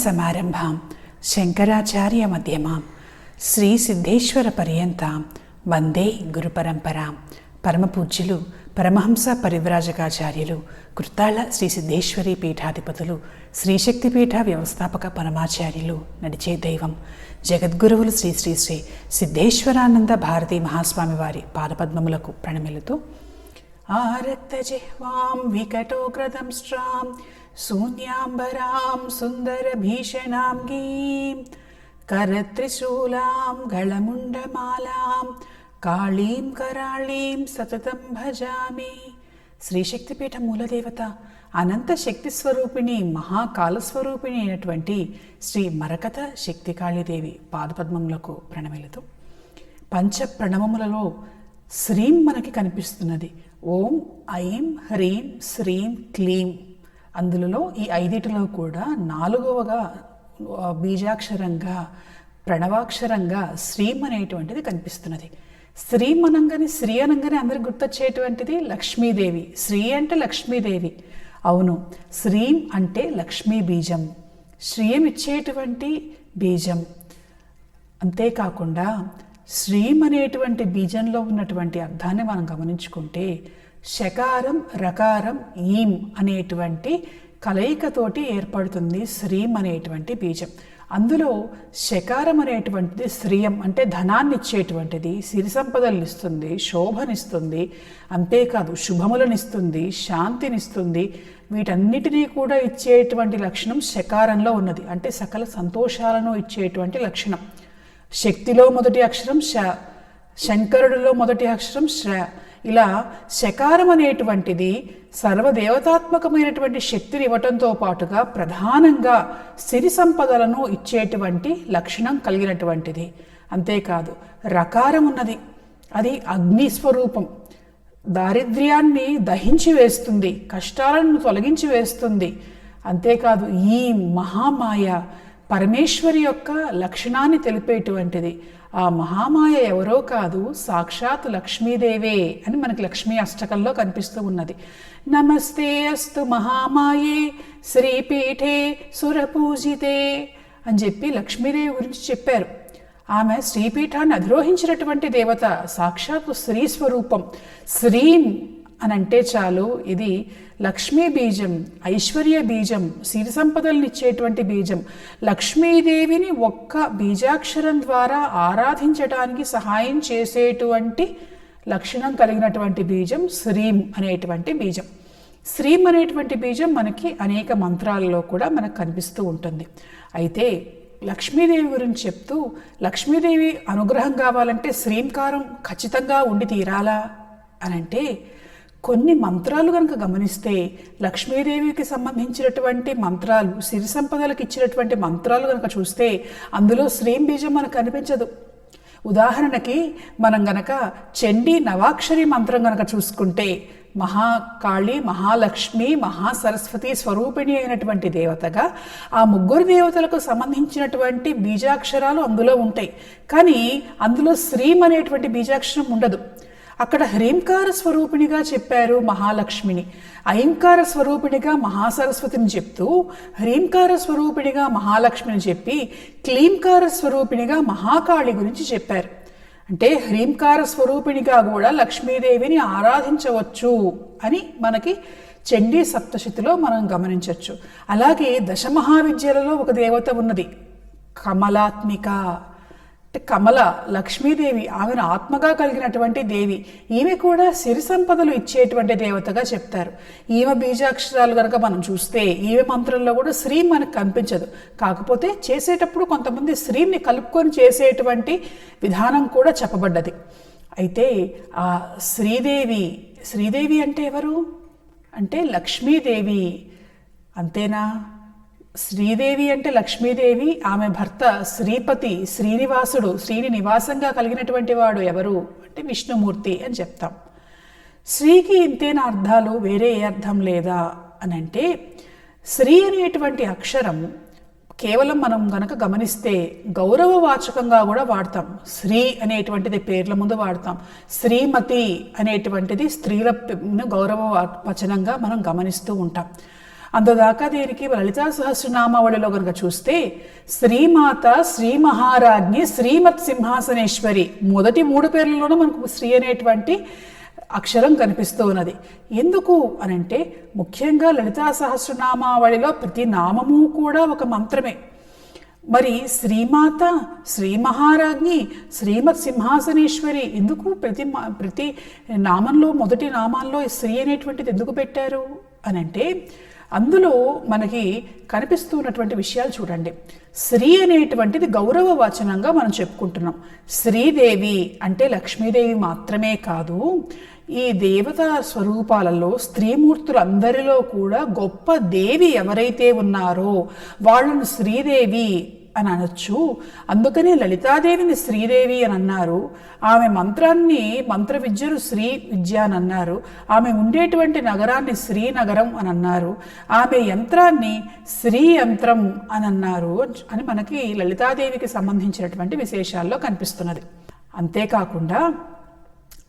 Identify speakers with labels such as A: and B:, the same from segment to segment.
A: లక్ష్మీనారాయణసమారంభాం శంకరాచార్యమధ్యమాం శ్రీసిద్ధేశ్వరపర్యంతాం వందే గురుపరంపరాం. పరమపూజ్యులు పరమహంస పరివ్రాజకాచార్యులు కృత్తాళ్ల శ్రీ సిద్ధేశ్వరి పీఠాధిపతులు శ్రీశక్తిపీఠ వ్యవస్థాపక పరమాచార్యులు నడిచే దైవం జగద్గురువులు శ్రీ శ్రీ శ్రీ సిద్ధేశ్వరానంద భారతీ మహాస్వామి వారి పాదపద్మములకు ప్రణమిలుతూ ఆరక్తజిహ్వాం వికటోగ్రదంష్ట్రాం శూన్యాంబరాం సుందరభీషణాం గీం కరత్రిశూలాం గళముండమాలాం కాళీం కరాళీం సతతం భజామి. శ్రీశక్తిపీఠ మూలదేవత అనంత శక్తి స్వరూపిణి మహాకాలస్వరూపిణి అయినటువంటి శ్రీ మరకత శక్తికాళీదేవి పాదపద్మములకు ప్రణమిలుతూ పంచ ప్రణవములలో శ్రీం మనకి కనిపిస్తున్నది. ఓం ఐం హ్రీం శ్రీం క్లీం. అందులో ఈ ఐదిటిలో కూడా నాలుగవగా బీజాక్షరంగా ప్రణవాక్షరంగా శ్రీం అనేటువంటిది కనిపిస్తున్నది. శ్రీం అనంగానే శ్రీ అనంగానే అందరికి గుర్తొచ్చేటువంటిది లక్ష్మీదేవి. శ్రీ అంటే లక్ష్మీదేవి. అవును, శ్రీం అంటే లక్ష్మీ బీజం, శ్రీయం ఇచ్చేటువంటి బీజం. అంతేకాకుండా శ్రీం అనేటువంటి బీజంలో ఉన్నటువంటి అర్థాన్ని మనం గమనించుకుంటే శకారం రకారం ఈం అనేటువంటి కలయికతోటి ఏర్పడుతుంది శ్రీం అనేటువంటి బీజం. అందులో శకారం అనేటువంటిది శ్రీయం అంటే ధనాన్ని ఇచ్చేటువంటిది, సిరి సంపదలను ఇస్తుంది, శోభనిస్తుంది, అంతేకాదు శుభములనిస్తుంది, శాంతినిస్తుంది. వీటన్నిటినీ కూడా ఇచ్చేటువంటి లక్షణం శకారంలో ఉన్నది. అంటే సకల సంతోషాలను ఇచ్చేటువంటి లక్షణం. శక్తిలో మొదటి అక్షరం శ, శంకరుడిలో మొదటి అక్షరం శ్ర. ఇలా శకారం అనేటువంటిది సర్వదేవతాత్మకమైనటువంటి శక్తిని ఇవ్వటంతో పాటుగా ప్రధానంగా సిరి సంపదలను ఇచ్చేటువంటి లక్షణం కలిగినటువంటిది. అంతేకాదు రకారం ఉన్నది, అది అగ్ని స్వరూపం. దారిద్ర్యాన్ని దహించి వేస్తుంది, కష్టాలను తొలగించి వేస్తుంది. అంతేకాదు ఈ మహామాయ పరమేశ్వరి యొక్క లక్షణాన్ని తెలిపేటువంటిది. ఆ మహామాయ ఎవరో కాదు, సాక్షాత్ లక్ష్మీదేవే అని మనకి లక్ష్మీ అష్టకంలో కనిపిస్తూ ఉన్నది. నమస్తే అస్తు మహామాయే శ్రీపీఠే సురపూజితే అని చెప్పి లక్ష్మీదేవి గురించి చెప్పారు. ఆమె శ్రీపీఠాన్ని అధిరోహించినటువంటి దేవత, సాక్షాత్ శ్రీ స్వరూపం. శ్రీం అని అంటే చాలు, ఇది లక్ష్మీ బీజం, ఐశ్వర్య బీజం, సిరి సంపదలను ఇచ్చేటువంటి బీజం. లక్ష్మీదేవిని ఒక్క బీజాక్షరం ద్వారా ఆరాధించడానికి సహాయం చేసేటువంటి లక్షణం కలిగినటువంటి బీజం శ్రీం అనేటువంటి బీజం. శ్రీం అనేటువంటి బీజం మనకి అనేక మంత్రాలలో కూడా మనకు కనిపిస్తూ ఉంటుంది. అయితే లక్ష్మీదేవి గురించి చెప్తూ, లక్ష్మీదేవి అనుగ్రహం కావాలంటే శ్రీంకారం ఖచ్చితంగా ఉండి తీరాలా అనంటే, కొన్ని మంత్రాలు కనుక గమనిస్తే లక్ష్మీదేవికి సంబంధించినటువంటి మంత్రాలు, సిరి సంపదలకు ఇచ్చినటువంటి మంత్రాలు కనుక చూస్తే అందులో శ్రీం బీజం మనకు కనిపించదు. ఉదాహరణకి మనం గనక చండీ నవాక్షరి మంత్రం గనక చూసుకుంటే, మహాకాళి, మహాలక్ష్మి, మహాసరస్వతి స్వరూపిణి అయినటువంటి దేవతగా ఆ ముగ్గురు దేవతలకు సంబంధించినటువంటి బీజాక్షరాలు అందులో ఉంటాయి. కానీ అందులో శ్రీం అనేటువంటి బీజాక్షరం ఉండదు. అక్కడ హ్రీంకార స్వరూపిణిగా చెప్పారు మహాలక్ష్మిని, ఐంకార స్వరూపిణిగా మహాసరస్వతిని చెప్తూ, హ్రీంకార స్వరూపిణిగా మహాలక్ష్మిని చెప్పి, క్లీంకార స్వరూపిణిగా మహాకాళి గురించి చెప్పారు. అంటే హ్రీంకార స్వరూపిణిగా కూడా లక్ష్మీదేవిని ఆరాధించవచ్చు అని మనకి చండీ సప్తశతిలో మనం గమనించవచ్చు. అలాగే దశమహావిద్యలలో ఒక దేవత ఉన్నది, కమలాత్మిక. కమల లక్ష్మీదేవి, ఆమెను ఆత్మగా కలిగినటువంటి దేవి. ఈమె కూడా సిరి సంపదలు ఇచ్చేటువంటి దేవతగా చెప్తారు. ఈమె బీజాక్షరాలు కనుక మనం చూస్తే ఈమె మంత్రంలో కూడా శ్రీ మనకు కనిపించదు. కాకపోతే చేసేటప్పుడు కొంతమంది శ్రీని కలుపుకొని చేసేటువంటి విధానం కూడా చెప్పబడ్డది. అయితే ఆ శ్రీదేవి అంటే ఎవరు అంటే లక్ష్మీదేవి. అంతేనా? శ్రీదేవి అంటే లక్ష్మీదేవి, ఆమె భర్త శ్రీపతి, శ్రీనివాసుడు, శ్రీని నివాసంగా కలిగినటువంటి వాడు ఎవరు అంటే విష్ణుమూర్తి అని చెప్తాం. శ్రీకి ఇంతేనా అర్థాలు, వేరే ఏ అర్థం లేదా అని అంటే, శ్రీ అనేటువంటి అక్షరం కేవలం మనం గనక గమనిస్తే గౌరవవాచకంగా కూడా వాడతాం. శ్రీ అనేటువంటిది పేర్ల ముందు వాడతాం. శ్రీమతి అనేటువంటిది స్త్రీల గౌరవ వచనంగా మనం గమనిస్తూ ఉంటాం. అందుదాకా దీనికి లలితా సహస్రనామావళిలో కనుక చూస్తే శ్రీమాత, శ్రీ మహారాజ్ఞి, శ్రీమత్ సింహాసనేశ్వరి మొదటి 3 పేర్లలోనూ మనకు శ్రీ అనేటువంటి అక్షరం కనిపిస్తూ ఉన్నది. ఎందుకు అనంటే ముఖ్యంగా లలితా సహస్రనామావళిలో ప్రతి నామము కూడా ఒక మంత్రమే. మరి శ్రీమాత, శ్రీ మహారాజ్ఞి, శ్రీమత్ సింహాసనేశ్వరి ఎందుకు ప్రతి నామంలో మొదటి నామాల్లో శ్రీ అనేటువంటిది ఎందుకు పెట్టారు అనంటే అందులో మనకి కనిపిస్తున్నటువంటి విషయాలు చూడండి. శ్రీ అనేటువంటిది గౌరవ వచనంగా మనం చెప్పుకుంటున్నాం. శ్రీదేవి అంటే లక్ష్మీదేవి మాత్రమే కాదు, ఈ దేవతా స్వరూపాలలో స్త్రీమూర్తులందరిలో కూడా గొప్ప దేవి ఎవరైతే ఉన్నారో వాళ్ళను శ్రీదేవి అని అనొచ్చు. అందుకనే లలితాదేవిని శ్రీదేవి అని అన్నారు. ఆమె మంత్ర విద్యను శ్రీ విద్య అని అన్నారు. ఆమె ఉండేటువంటి నగరాన్ని శ్రీనగరం అని అన్నారు. ఆమె యంత్రాన్ని శ్రీ యంత్రం అని అన్నారు అని మనకి లలితాదేవికి సంబంధించినటువంటి విశేషాల్లో కనిపిస్తున్నది. అంతేకాకుండా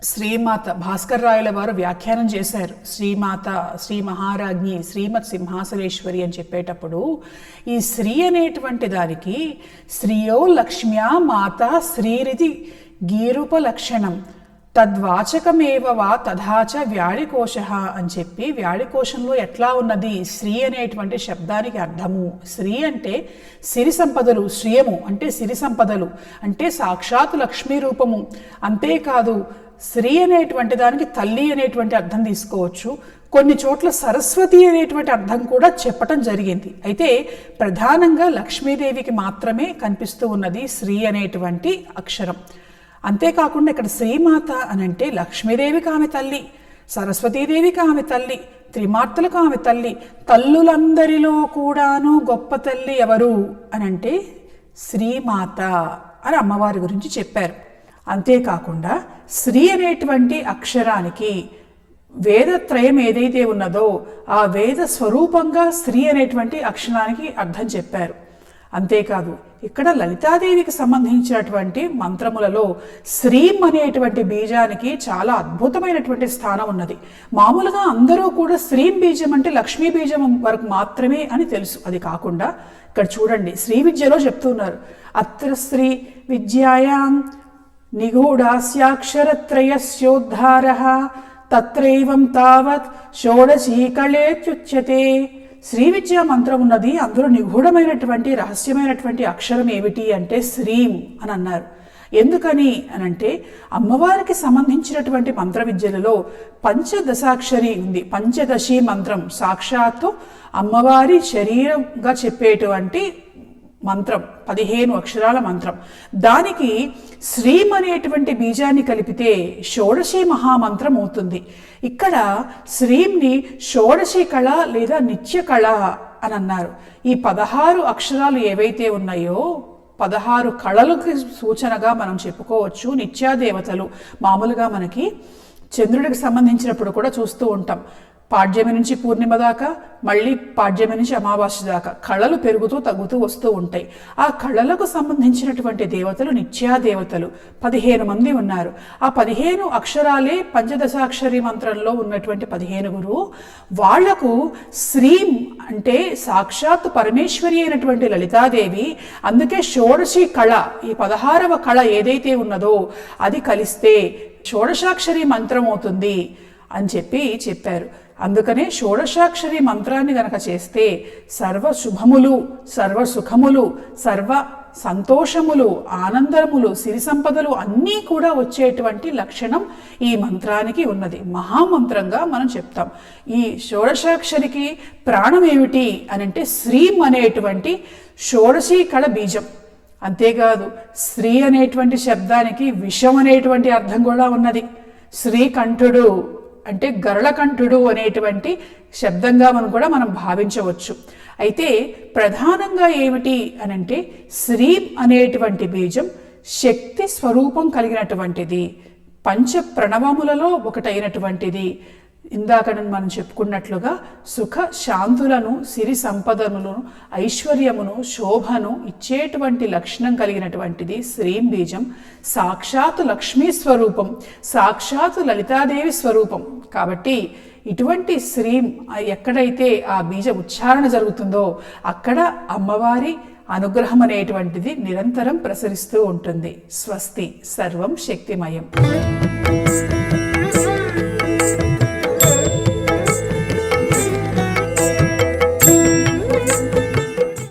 A: శ్రీమాత భాస్కర్ రాయల వారు వ్యాఖ్యానం చేశారు. శ్రీమాత, శ్రీ మహారాజ్ఞి, శ్రీమత్ సింహాసనేశ్వరి అని చెప్పేటప్పుడు ఈ శ్రీ అనేటువంటి దానికి శ్రీయో లక్ష్మ్యా మాత శ్రీరితి గీరూపలక్షణం తద్వాచకమేవ వా తథాచ వ్యాళికోశ అని చెప్పి వ్యాళికోశంలో ఎట్లా ఉన్నది శ్రీ అనేటువంటి శబ్దానికి అర్థము. శ్రీ అంటే సిరి సంపదలు, శ్రియము అంటే సిరి సంపదలు అంటే సాక్షాత్ లక్ష్మీ రూపము. అంతేకాదు శ్రీ అనేటువంటి దానికి తల్లి అనేటువంటి అర్థం తీసుకోవచ్చు. కొన్ని చోట్ల సరస్వతి అనేటువంటి అర్థం కూడా చెప్పటం జరిగింది. అయితే ప్రధానంగా లక్ష్మీదేవికి మాత్రమే కనిపిస్తూ ఉన్నది శ్రీ అనేటువంటి అక్షరం. అంతేకాకుండా ఇక్కడ శ్రీమాత అనంటే లక్ష్మీదేవికి ఆమె తల్లి, సరస్వతీదేవికి ఆమె తల్లి, త్రిమార్తలకు ఆమె తల్లి. తల్లులందరిలో కూడాను గొప్ప తల్లి ఎవరు అనంటే శ్రీమాత అని అమ్మవారి గురించి చెప్పారు. అంతేకాకుండా శ్రీ అనేటువంటి అక్షరానికి వేదత్రయం ఏదైతే ఉన్నదో ఆ వేద స్వరూపంగా శ్రీ అనేటువంటి అక్షరానికి అర్థం చెప్పారు. అంతేకాదు ఇక్కడ లలితాదేవికి సంబంధించినటువంటి మంత్రములలో శ్రీం అనేటువంటి బీజానికి చాలా అద్భుతమైనటువంటి స్థానం ఉన్నది. మామూలుగా అందరూ కూడా శ్రీం బీజం అంటే లక్ష్మీ బీజం వరకు మాత్రమే అని తెలుసు. అది కాకుండా ఇక్కడ చూడండి శ్రీ విద్యలో చెప్తున్నారు, అత్ర శ్రీ విద్యాయాం నిగూఢాస్యాక్షరత్రయస్యోద్ధారః తత్రైవం తావత్ షోడశీకళేత్యుచ్యతే. శ్రీ విద్యా మంత్రం ఉన్నది, అందులో నిగూఢమైనటువంటి రహస్యమైనటువంటి అక్షరం ఏమిటి అంటే శ్రీం అని అన్నారు. ఎందుకని అనంటే అమ్మవారికి సంబంధించినటువంటి మంత్ర విద్యలలో పంచదశాక్షరి ఉంది. పంచదశి మంత్రం సాక్షాత్తు అమ్మవారి శరీరంగా చెప్పేటువంటి మంత్రం, 15 అక్షరాల మంత్రం. దానికి శ్రీం అనేటువంటి బీజాన్ని కలిపితే షోడశి మహామంత్రం అవుతుంది. ఇక్కడ శ్రీంని షోడశి కళ లేదా నిత్య కళ అని అన్నారు. ఈ 16 అక్షరాలు ఏవైతే ఉన్నాయో 16 కళలకు సూచనగా మనం చెప్పుకోవచ్చు. నిత్యాదేవతలు మామూలుగా మనకి చంద్రుడికి సంబంధించినప్పుడు కూడా చూస్తూ ఉంటాం. పాడ్యమి నుంచి పూర్ణిమ దాకా, మళ్ళీ పాడ్యమి నుంచి అమావాస్య దాకా కళలు పెరుగుతూ తగ్గుతూ వస్తూ ఉంటాయి. ఆ కళలకు సంబంధించినటువంటి దేవతలు నిత్యాదేవతలు 15 మంది ఉన్నారు. ఆ 15 అక్షరాలే పంచదశాక్షరి మంత్రంలో ఉన్నటువంటి 15 వాళ్లకు శ్రీం అంటే సాక్షాత్ పరమేశ్వరి అయినటువంటి లలితాదేవి. అందుకే షోడశి కళ, ఈ 16వ కళ ఏదైతే ఉన్నదో అది కలిస్తే షోడశాక్షరి మంత్రం అవుతుంది అని చెప్పారు. అందుకనే షోడశాక్షరి మంత్రాన్ని గనక చేస్తే సర్వ శుభములు, సర్వ సుఖములు, సర్వ సంతోషములు, ఆనందములు, సిరి సంపదలు అన్నీ కూడా వచ్చేటువంటి లక్షణం ఈ మంత్రానికి ఉన్నది. మహామంత్రంగా మనం చెప్తాం. ఈ షోడశాక్షరికి ప్రాణం ఏమిటి అనంటే శ్రీం అనేటువంటి షోడశీ కళ బీజం. అంతేకాదు శ్రీ అనేటువంటి శబ్దానికి విషం అనేటువంటి అర్థం కూడా ఉన్నది. శ్రీకంఠుడు అంటే గరళకంఠుడు అనేటువంటి శబ్దంగా మనం భావించవచ్చు. అయితే ప్రధానంగా ఏమిటి అనంటే శ్రీం అనేటువంటి బీజం శక్తి స్వరూపం కలిగినటువంటిది, పంచ ప్రణవములలో ఒకటైనటువంటిది. ఇందాక మనం చెప్పుకున్నట్లుగా సుఖ శాంతులను, సిరి సంపదలను, ఐశ్వర్యమును, శోభను ఇచ్చేటువంటి లక్షణం కలిగినటువంటిది శ్రీం బీజం. సాక్షాత్ లక్ష్మీ స్వరూపం, సాక్షాత్ లలితాదేవి స్వరూపం. కాబట్టి ఇటువంటి శ్రీం ఎక్కడైతే ఆ బీజ ఉచ్చారణ జరుగుతుందో అక్కడ అమ్మవారి అనుగ్రహం అనేటువంటిది నిరంతరం ప్రసరిస్తూ ఉంటుంది. స్వస్తి. సర్వం శక్తిమయం.